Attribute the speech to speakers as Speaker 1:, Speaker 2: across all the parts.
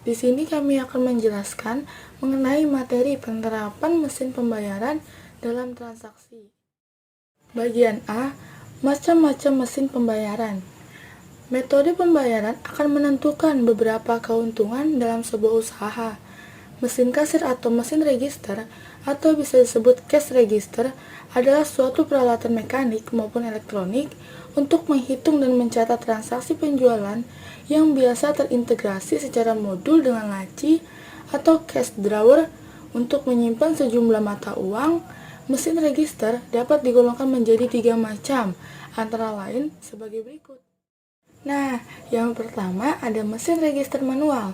Speaker 1: Di sini kami akan menjelaskan mengenai materi penerapan mesin pembayaran dalam transaksi. Bagian A, macam-macam mesin pembayaran. Metode pembayaran akan menentukan beberapa keuntungan dalam sebuah usaha. Mesin kasir atau mesin register, atau bisa disebut cash register, adalah suatu peralatan mekanik maupun elektronik untuk menghitung dan mencatat transaksi penjualan yang biasa terintegrasi secara modul dengan laci atau cash drawer untuk menyimpan sejumlah mata uang. Mesin register dapat digolongkan menjadi 3 macam, antara lain sebagai berikut. Nah, yang pertama ada mesin register manual.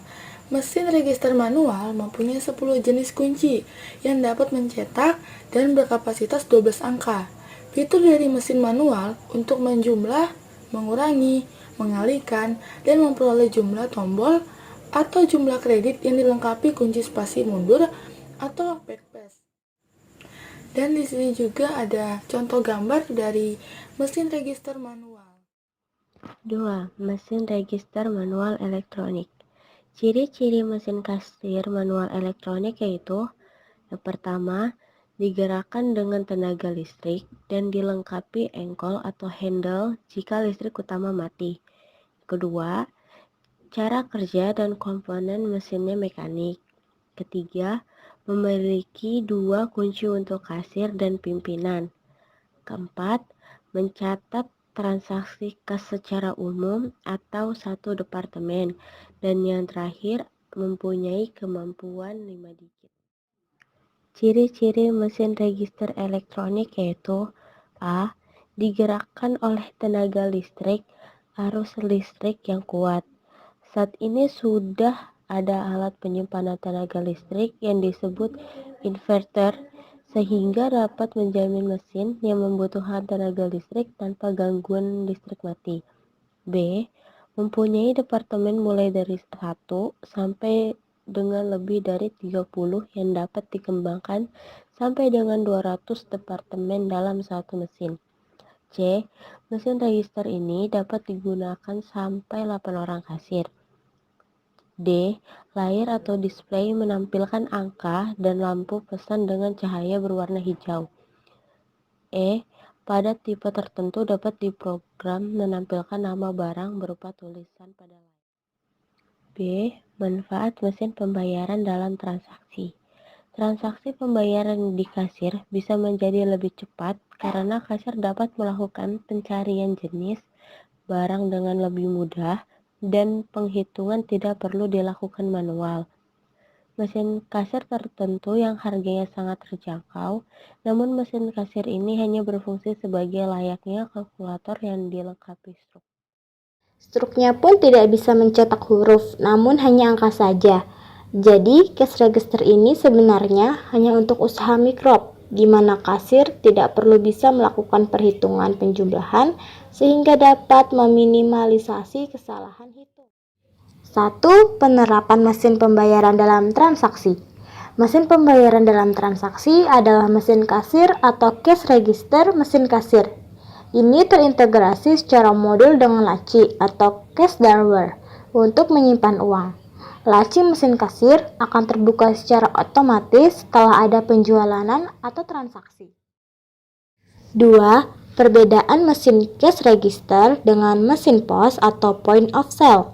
Speaker 1: Mesin register manual mempunyai 10 jenis kunci yang dapat mencetak dan berkapasitas 12 angka. Fitur dari mesin manual untuk menjumlah, mengurangi, mengalihkan, dan memperoleh jumlah tombol atau jumlah kredit yang dilengkapi kunci spasi mundur atau backspace. Dan di sini juga ada contoh gambar dari mesin register manual.
Speaker 2: 2. Mesin register manual elektronik. Ciri-ciri mesin kasir manual elektronik yaitu: yang pertama, digerakkan dengan tenaga listrik dan dilengkapi engkol atau handle jika listrik utama mati. Kedua, cara kerja dan komponen mesinnya mekanik. Ketiga, memiliki 2 kunci untuk kasir dan pimpinan. Keempat, mencatat transaksi kas secara umum atau satu departemen. Dan yang terakhir, mempunyai kemampuan 5 digit. Ciri-ciri mesin register elektronik yaitu: A. Digerakkan oleh tenaga listrik, arus listrik yang kuat. Saat ini sudah ada alat penyimpanan tenaga listrik yang disebut inverter, sehingga dapat menjamin mesin yang membutuhkan tenaga listrik tanpa gangguan listrik mati. B. Mempunyai departemen mulai dari 1 sampai dengan lebih dari 30 yang dapat dikembangkan sampai dengan 200 departemen dalam satu mesin. C. Mesin register ini dapat digunakan sampai 8 orang kasir. D. Layar atau display menampilkan angka dan lampu pesan dengan cahaya berwarna hijau. E. Pada tipe tertentu dapat diprogram menampilkan nama barang berupa tulisan pada layar. B. Manfaat mesin pembayaran dalam transaksi. Transaksi pembayaran di kasir bisa menjadi lebih cepat karena kasir dapat melakukan pencarian jenis barang dengan lebih mudah dan penghitungan tidak perlu dilakukan manual. Mesin kasir tertentu yang harganya sangat terjangkau, namun mesin kasir ini hanya berfungsi sebagai layaknya kalkulator yang dilengkapi struk.
Speaker 3: Struknya pun tidak bisa mencetak huruf, namun hanya angka saja. Jadi, cash register ini sebenarnya hanya untuk usaha mikro, di mana kasir tidak perlu bisa melakukan perhitungan penjumlahan sehingga dapat meminimalisasi kesalahan hitung. 1. Penerapan mesin pembayaran dalam transaksi. Mesin pembayaran dalam transaksi adalah mesin kasir atau cash register mesin kasir. Ini terintegrasi secara modul dengan laci atau cash drawer untuk menyimpan uang. Laci mesin kasir akan terbuka secara otomatis setelah ada penjualan atau transaksi. 2. Perbedaan mesin cash register dengan mesin POS atau point of sale.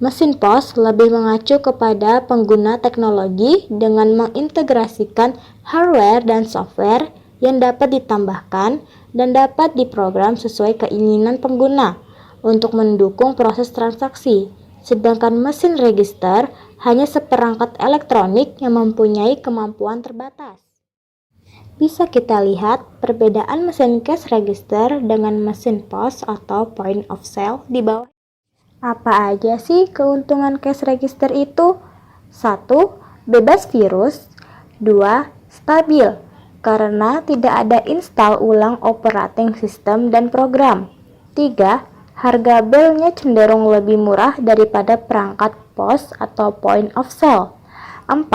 Speaker 3: Mesin POS lebih mengacu kepada pengguna teknologi dengan mengintegrasikan hardware dan software yang dapat ditambahkan dan dapat diprogram sesuai keinginan pengguna untuk mendukung proses transaksi. Sedangkan mesin register hanya seperangkat elektronik yang mempunyai kemampuan terbatas. Bisa kita lihat perbedaan mesin cash register dengan mesin POS atau point of sale di bawah. Apa aja sih keuntungan cash register itu? 1. Bebas virus. 2. Stabil, karena tidak ada install ulang operating system dan program. 3. Harga belnya cenderung lebih murah daripada perangkat POS atau point of sale. 4.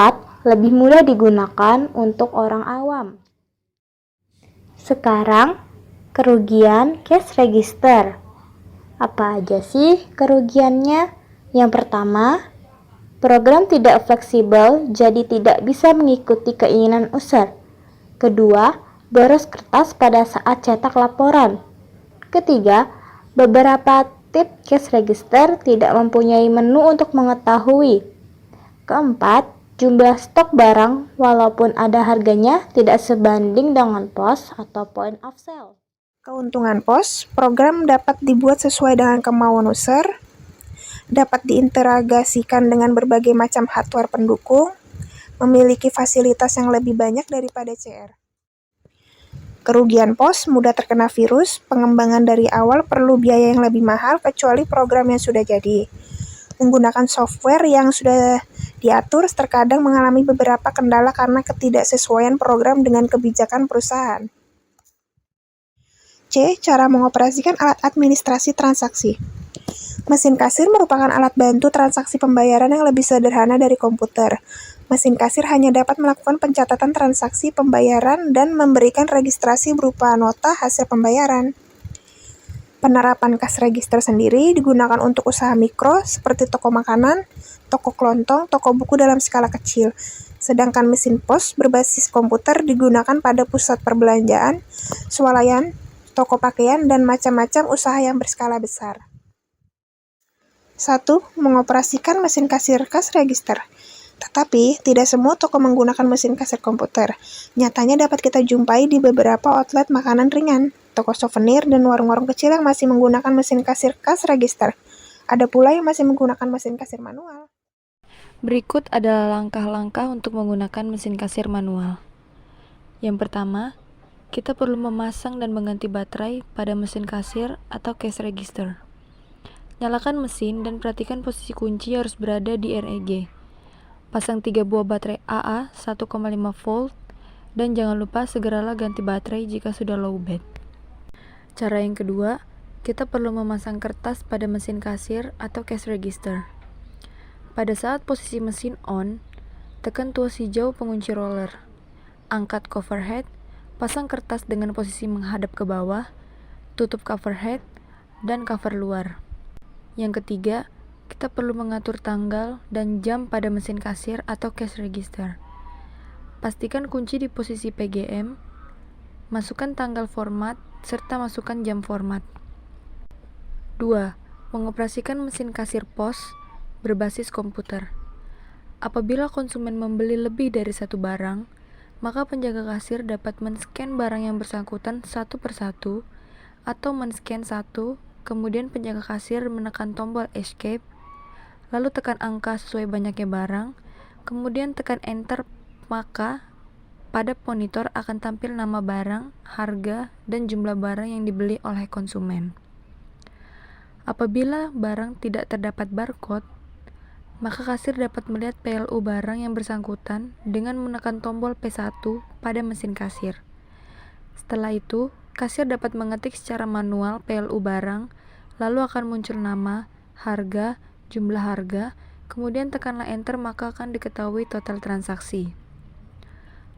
Speaker 3: Lebih mudah digunakan untuk orang awam. Sekarang, kerugian cash register. Apa aja sih kerugiannya? Yang pertama, Program tidak fleksibel, jadi tidak bisa mengikuti keinginan user. Kedua, boros kertas pada saat cetak laporan. Ketiga, beberapa tip cash register tidak mempunyai menu untuk mengetahui. Keempat, jumlah stok barang walaupun ada harganya tidak sebanding dengan POS atau point of sale.
Speaker 4: Keuntungan POS, program dapat dibuat sesuai dengan kemauan user, dapat diintegrasikan dengan berbagai macam hardware pendukung, memiliki fasilitas yang lebih banyak daripada CR. Kerugian POS mudah terkena virus, pengembangan dari awal perlu biaya yang lebih mahal kecuali program yang sudah jadi. Menggunakan software yang sudah diatur terkadang mengalami beberapa kendala karena ketidaksesuaian program dengan kebijakan perusahaan. C. Cara mengoperasikan alat administrasi transaksi. Mesin kasir merupakan alat bantu transaksi pembayaran yang lebih sederhana dari komputer. Mesin kasir hanya dapat melakukan pencatatan transaksi pembayaran dan memberikan registrasi berupa nota hasil pembayaran. Penerapan cash register sendiri digunakan untuk usaha mikro seperti toko makanan, toko kelontong, toko buku dalam skala kecil. Sedangkan mesin pos berbasis komputer digunakan pada pusat perbelanjaan, swalayan, toko pakaian, dan macam-macam usaha yang berskala besar. 1. Mengoperasikan mesin kasir cash register. Tetapi, tidak semua toko menggunakan mesin kasir komputer. Nyatanya dapat kita jumpai di beberapa outlet makanan ringan, toko souvenir, dan warung-warung kecil yang masih menggunakan mesin kasir cash register. Ada pula yang masih menggunakan mesin kasir manual.
Speaker 5: Berikut adalah langkah-langkah untuk menggunakan mesin kasir manual. Yang pertama, kita perlu memasang dan mengganti baterai pada mesin kasir atau cash register. Nyalakan mesin dan perhatikan posisi kunci harus berada di REG. Pasang 3 buah baterai AA 1,5 volt dan jangan lupa segeralah ganti baterai jika sudah lowbat. Cara yang kedua, kita perlu memasang kertas pada mesin kasir atau cash register. Pada saat posisi mesin on, tekan tuas hijau pengunci roller. Angkat cover head, pasang kertas dengan posisi menghadap ke bawah, tutup cover head dan cover luar. Yang ketiga, kita perlu mengatur tanggal dan jam pada mesin kasir atau cash register. Pastikan kunci di posisi PGM, masukkan tanggal format, serta masukkan jam format. 2. Mengoperasikan mesin kasir POS berbasis komputer. Apabila konsumen membeli lebih dari satu barang, maka penjaga kasir dapat men-scan barang yang bersangkutan satu persatu, atau men-scan satu, kemudian penjaga kasir menekan tombol escape, lalu tekan angka sesuai banyaknya barang, kemudian tekan enter, maka pada monitor akan tampil nama barang, harga, dan jumlah barang yang dibeli oleh konsumen. Apabila barang tidak terdapat barcode, maka kasir dapat melihat PLU barang yang bersangkutan dengan menekan tombol P1 pada mesin kasir. Setelah itu, kasir dapat mengetik secara manual PLU barang, lalu akan muncul nama, harga, jumlah harga, kemudian tekanlah enter maka akan diketahui total transaksi.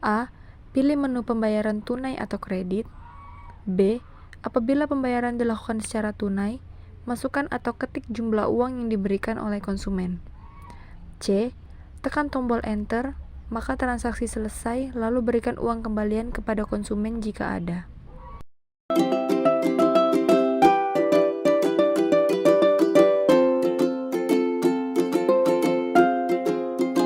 Speaker 5: A. Pilih menu pembayaran tunai atau kredit. B. Apabila pembayaran dilakukan secara tunai, masukkan atau ketik jumlah uang yang diberikan oleh konsumen. C. Tekan tombol enter, maka transaksi selesai, lalu berikan uang kembalian kepada konsumen jika ada.